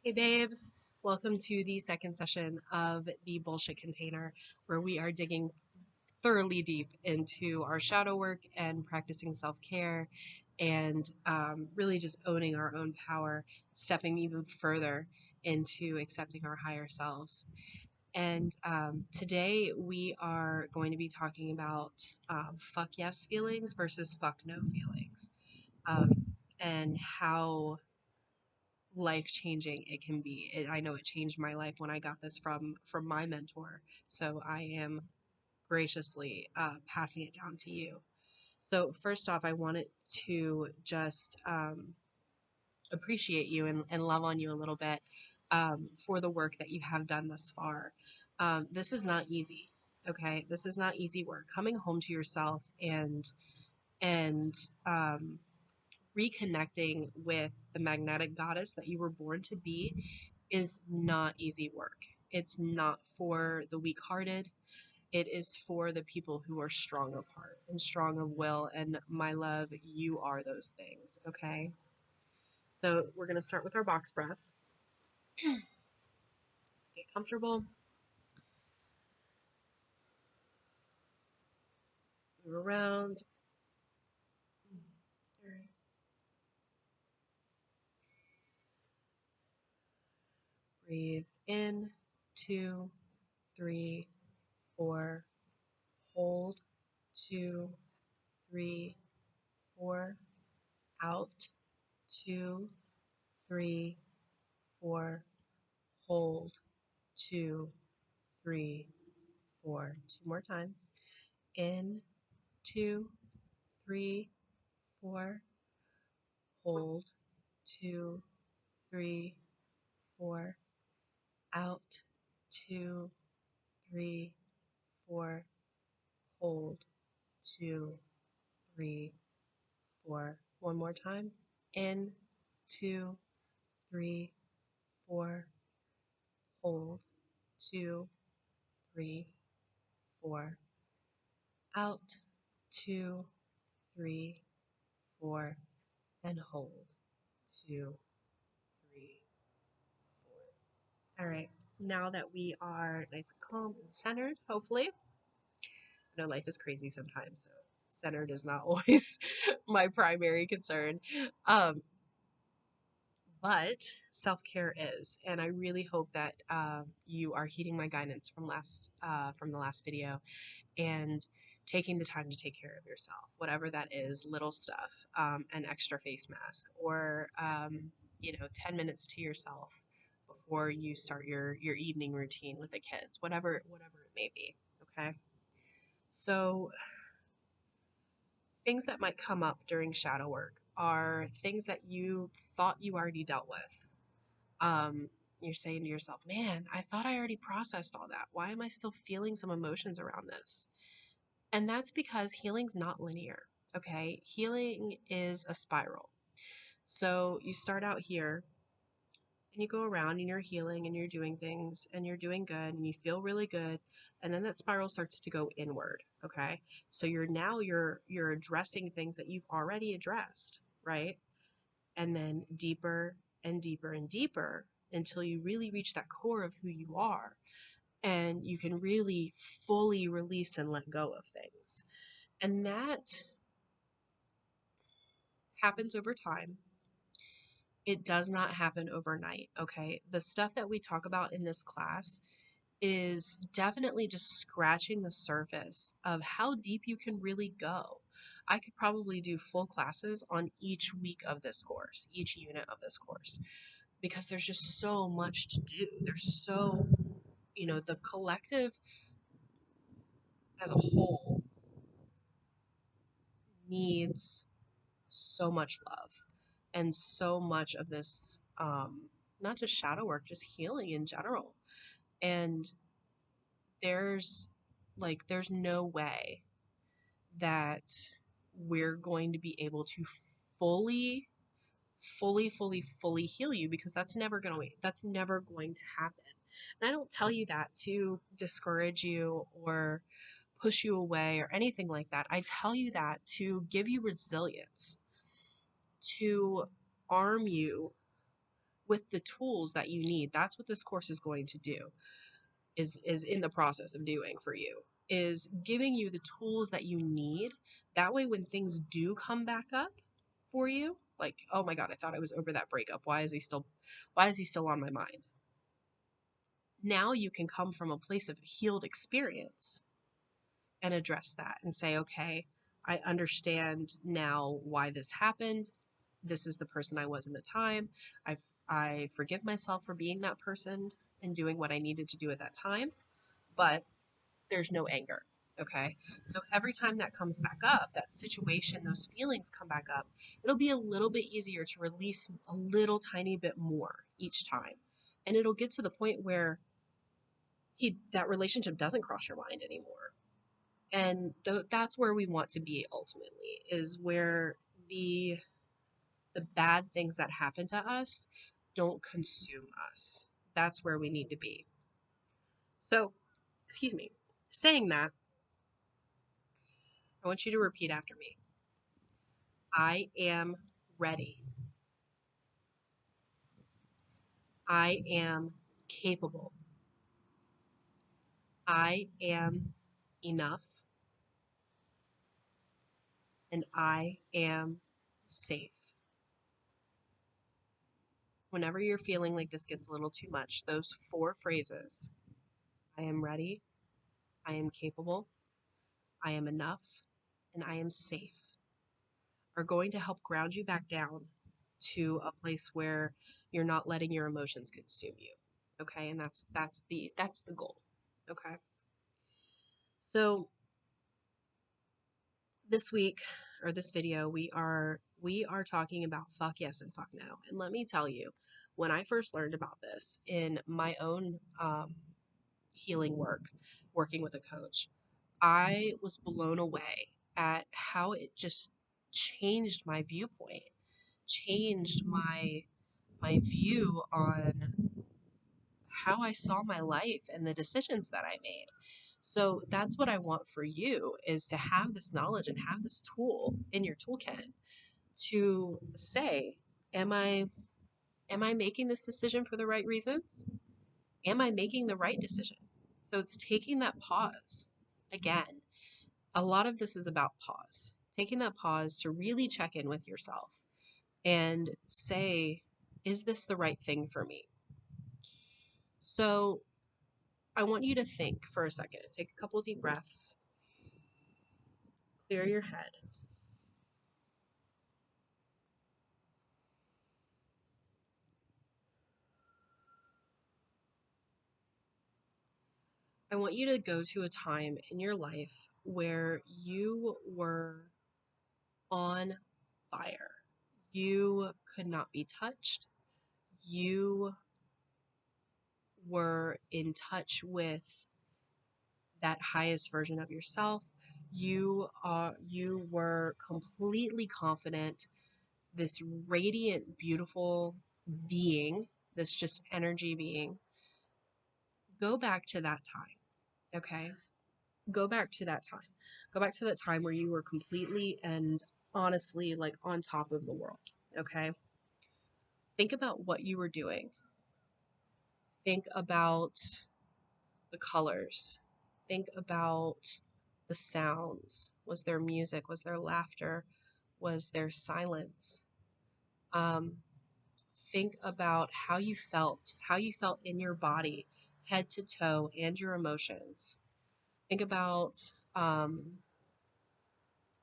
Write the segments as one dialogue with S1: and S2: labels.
S1: Hey babes, welcome to the second session of the Bullshit Container, where we are digging thoroughly deep into our shadow work and practicing self care and really just owning our own power, stepping even further into accepting our higher selves. And today we are going to be talking about fuck yes feelings versus fuck no feelings, um, and how life changing it can be. I know it changed my life when I got this from my mentor. So I am graciously passing it down to you. So first off, I wanted to just appreciate you and love on you a little bit for the work that you have done thus far. This is not easy. Okay, this is not easy work. Coming home to yourself and reconnecting with the magnetic goddess that you were born to be is not easy work. It's not for the weak hearted. It is for the people who are strong of heart and strong of will. And my love, you are those things. Okay. So we're going to start with our box breath. Get comfortable. Move around. Breathe in. 2, 3, 4. Hold. 2, 3, 4. Out. 2, 3, 4. Hold. 2, 3, 4. Two more times. In, 2, 3, 4. Hold. 2, 3, 4. Out. 2, 3, 4. Hold. 2, 3, 4. One more time. In, 2, 3, 4. Hold. 2, 3, 4. Out. 2, 3, 4. And hold. 2, 3, 4. All right. Now that we are nice and calm and centered, hopefully. I know life is crazy sometimes, so centered is not always my primary concern. Um, but self-care is, and I really hope that you are heeding my guidance from the last video and taking the time to take care of yourself, whatever that is, little stuff, an extra face mask, or 10 minutes to yourself before you start your evening routine with the kids, whatever it may be. Okay, so things that might come up during shadow work are things that you thought you already dealt with. You're saying to yourself, man, I thought I already processed all that. Why am I still feeling some emotions around this? And that's because healing's not linear. Okay. Healing is a spiral. So you start out here and you go around and you're healing and you're doing things and you're doing good and you feel really good. And then that spiral starts to go inward. Okay. So you're addressing things that you've already addressed, right? And then deeper and deeper and deeper until you really reach that core of who you are and you can really fully release and let go of things. And that happens over time. It does not happen overnight, okay? The stuff that we talk about in this class is definitely just scratching the surface of how deep you can really go. I could probably do full classes on each week of this course, each unit of this course, because there's just so much to do. There's so, the collective as a whole needs so much love and so much of this, not just shadow work, just healing in general. And there's there's no way that we're going to be able to fully fully heal you, because that's never going to happen. And I don't tell you that to discourage you or push you away or anything like that. I tell you that to give you resilience, to arm you with the tools that you need. That's what this course is going to do, is in the process of doing for you, is giving you the tools that you need. That way, when things do come back up for you, like, oh my God, I thought I was over that breakup. Why is he still on my mind? Now you can come from a place of healed experience and address that and say, okay, I understand now why this happened. This is the person I was in the time. I forgive myself for being that person and doing what I needed to do at that time, but there's no anger. Okay. So every time that comes back up, that situation, those feelings come back up, it'll be a little bit easier to release a little tiny bit more each time. And it'll get to the point where that relationship doesn't cross your mind anymore. And that's where we want to be ultimately, is where the bad things that happen to us don't consume us. That's where we need to be. So, excuse me, saying that, I want you to repeat after me. I am ready. I am capable. I am enough. And I am safe. Whenever you're feeling like this gets a little too much, those 4 phrases, I am ready, I am capable, I am enough, and I am safe, are going to help ground you back down to a place where you're not letting your emotions consume you. Okay? And that's the goal. Okay? So this week, or this video, we are talking about fuck yes and fuck no. And let me tell you, when I first learned about this in my own healing work, working with a coach, I was blown away at how it just changed my viewpoint, changed my view on how I saw my life and the decisions that I made. So that's what I want for you, is to have this knowledge and have this tool in your toolkit to say, am I making this decision for the right reasons? Am I making the right decision? So it's taking that pause. Again, a lot of this is about pause. Taking that pause to really check in with yourself and say, is this the right thing for me? So I want you to think for a second. Take a couple deep breaths, clear your head. I want you to go to a time in your life where you were on fire. You could not be touched. You were in touch with that highest version of yourself. You were completely confident, this radiant, beautiful being, this just energy being. Go back to that time, okay? Go back to that time. Go back to that time where you were completely and honestly like on top of the world, okay? Think about what you were doing. Think about the colors. Think about the sounds. Was there music? Was there laughter? Was there silence? Um, think about how you felt in your body, head to toe, and your emotions. Think about the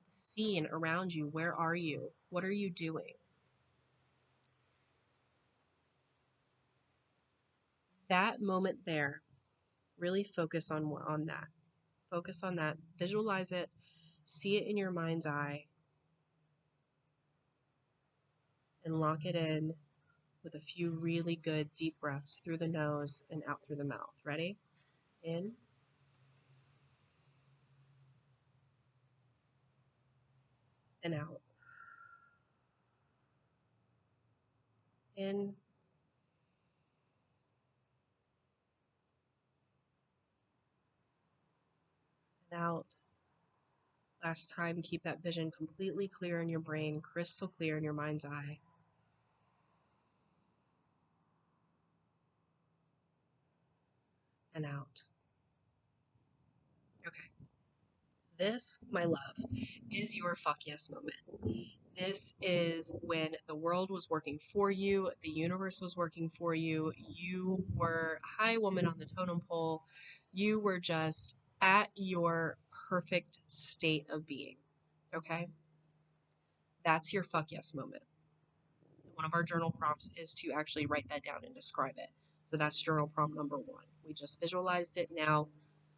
S1: scene around you. Where are you? What are you doing? That moment there, really focus on that. Focus on that. Visualize it. See it in your mind's eye, and lock it in with a few really good deep breaths through the nose and out through the mouth. Ready? In and out. In and out. Last time, keep that vision completely clear in your brain, crystal clear in your mind's eye. and out. Okay. This, my love, is your fuck yes moment. This is when the world was working for you, the universe was working for you. You were a high woman on the totem pole. You were just at your perfect state of being. Okay? That's your fuck yes moment. One of our journal prompts is to actually write that down and describe it. So that's journal prompt number one. We just visualized it. Now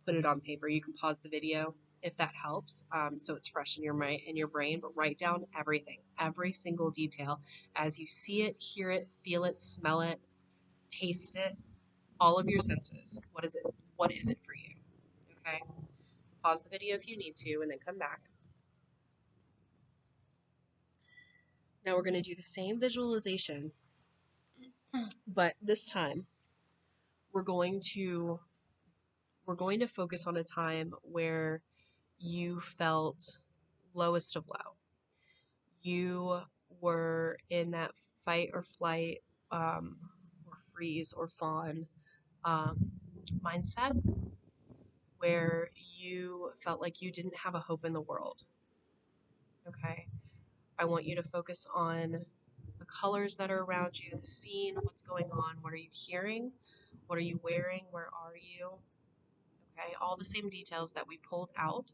S1: put it on paper. You can pause the video if that helps, so it's fresh in your mind, in your brain. But write down everything, every single detail, as you see it, hear it, feel it, smell it, taste it, all of your senses. What is it? What is it for you? Okay. Pause the video if you need to, and then come back. Now we're going to do the same visualization, but this time we're going to focus on a time where you felt lowest of low. You were in that fight or flight, or freeze or fawn um, mindset where you felt like you didn't have a hope in the world. Okay. I want you to focus on the colors that are around you, the scene, what's going on, what are you hearing, what are you wearing, where are you? Okay. All the same details that we pulled out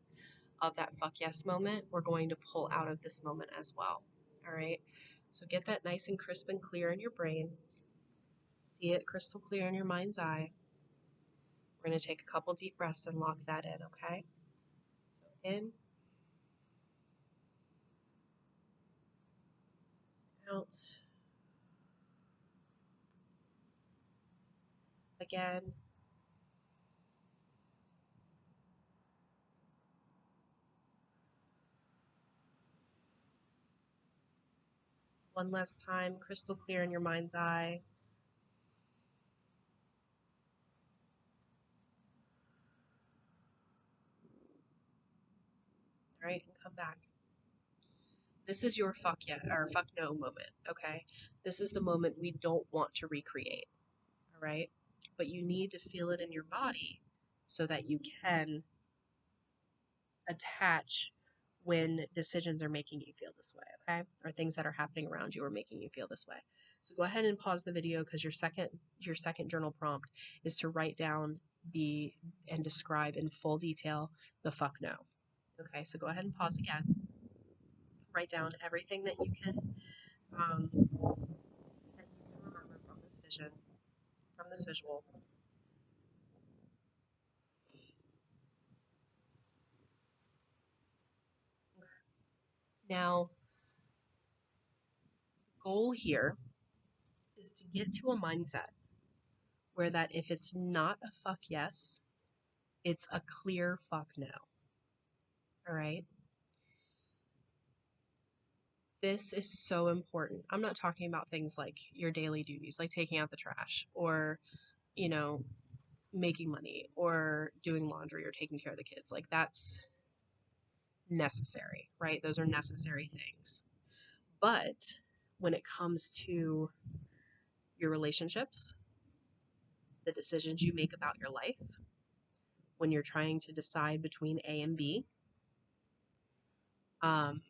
S1: of that fuck yes moment, we're going to pull out of this moment as well. All right. So get that nice and crisp and clear in your brain. See it crystal clear in your mind's eye. We're going to take a couple deep breaths and lock that in, okay? So in, out, again. One last time, crystal clear in your mind's eye. All right, and come back. This is your fuck yeah or fuck no moment, okay? This is the moment we don't want to recreate, all right? But you need to feel it in your body so that you can attach when decisions are making you feel this way, okay? Or things that are happening around you are making you feel this way. So go ahead and pause the video because your second journal prompt is to write down the and describe in full detail the fuck no. Okay, so go ahead and pause again. Write down everything that you can remember from this vision, from this visual. Now, goal here is to get to a mindset where that if it's not a fuck yes, it's a clear fuck no. All right. This is so important. I'm not talking about things like your daily duties, like taking out the trash or, you know, making money or doing laundry or taking care of the kids. Like that's necessary, right? Those are necessary things. But when it comes to your relationships, the decisions you make about your life, when you're trying to decide between A and B, um,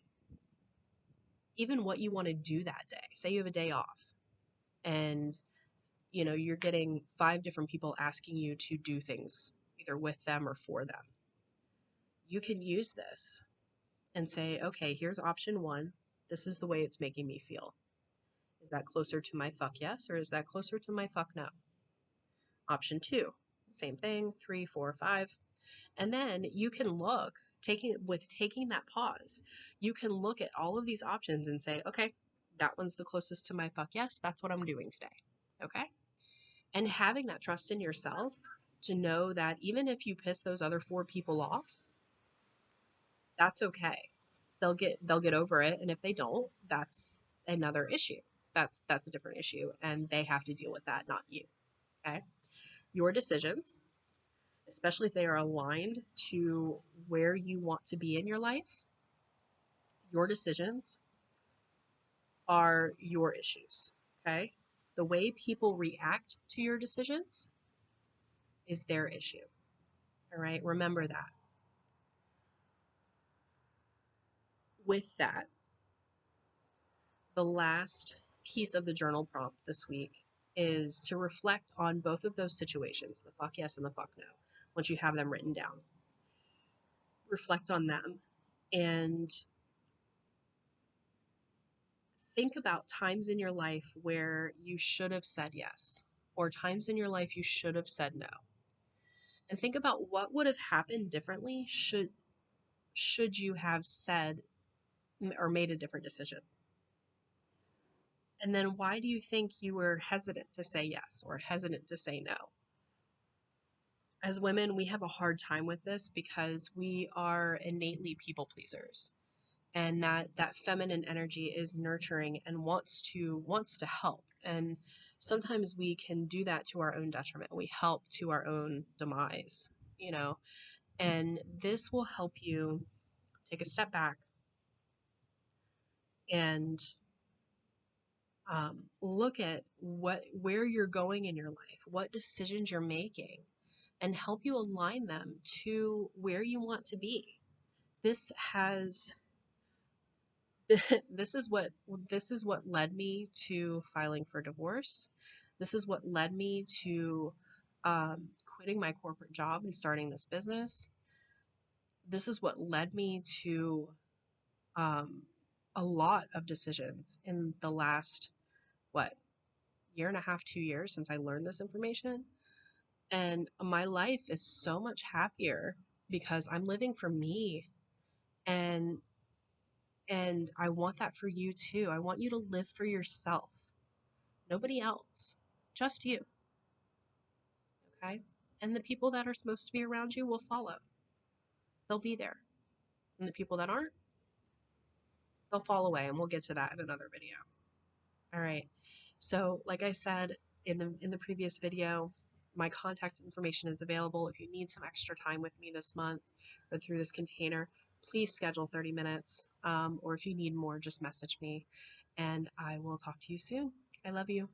S1: even what you want to do that day. Say you have a day off and you're getting 5 different people asking you to do things either with them or for them. You can use this and say, okay, here's option 1. This is the way it's making me feel. Is that closer to my fuck yes or is that closer to my fuck no? Option 2, same thing, 3, 4, 5. And then you can look, taking that pause, you can look at all of these options and say, okay, that one's the closest to my fuck yes. That's what I'm doing today. Okay. And having that trust in yourself to know that even if you piss those other 4 people off, that's okay. They'll get over it. And if they don't, that's another issue. That's a different issue. And they have to deal with that, not you. Okay. Your decisions, especially if they are aligned to where you want to be in your life, your decisions are your issues. Okay. The way people react to your decisions is their issue. All right, remember that. With that, the last piece of the journal prompt this week is to reflect on both of those situations, the fuck yes and the fuck no, once you have them written down. Reflect on them and think about times in your life where you should have said yes, or times in your life you should have said no. And think about what would have happened differently should you have said or made a different decision. And then why do you think you were hesitant to say yes or hesitant to say no? As women, we have a hard time with this because we are innately people pleasers. And that feminine energy is nurturing and wants to help. And sometimes we can do that to our own detriment. We help to our own demise, you know. And this will help you take a step back and look at where you're going in your life, what decisions you're making, and help you align them to where you want to be. This has this is what led me to filing for divorce. This is what led me to quitting my corporate job and starting this business. This is what led me to um, a lot of decisions in the last what year and a half, 2 years since I learned this information. And my life is so much happier because I'm living for me, and I want that for you too. I want you to live for yourself. Nobody else. Just you. Okay? And the people that are supposed to be around you will follow. They'll be there. And the people that aren't, they'll fall away, and we'll get to that in another video. All right. So, like I said in the previous video, my contact information is available if you need some extra time with me this month or through this container. Please schedule 30 minutes, or if you need more, just message me, and I will talk to you soon. I love you.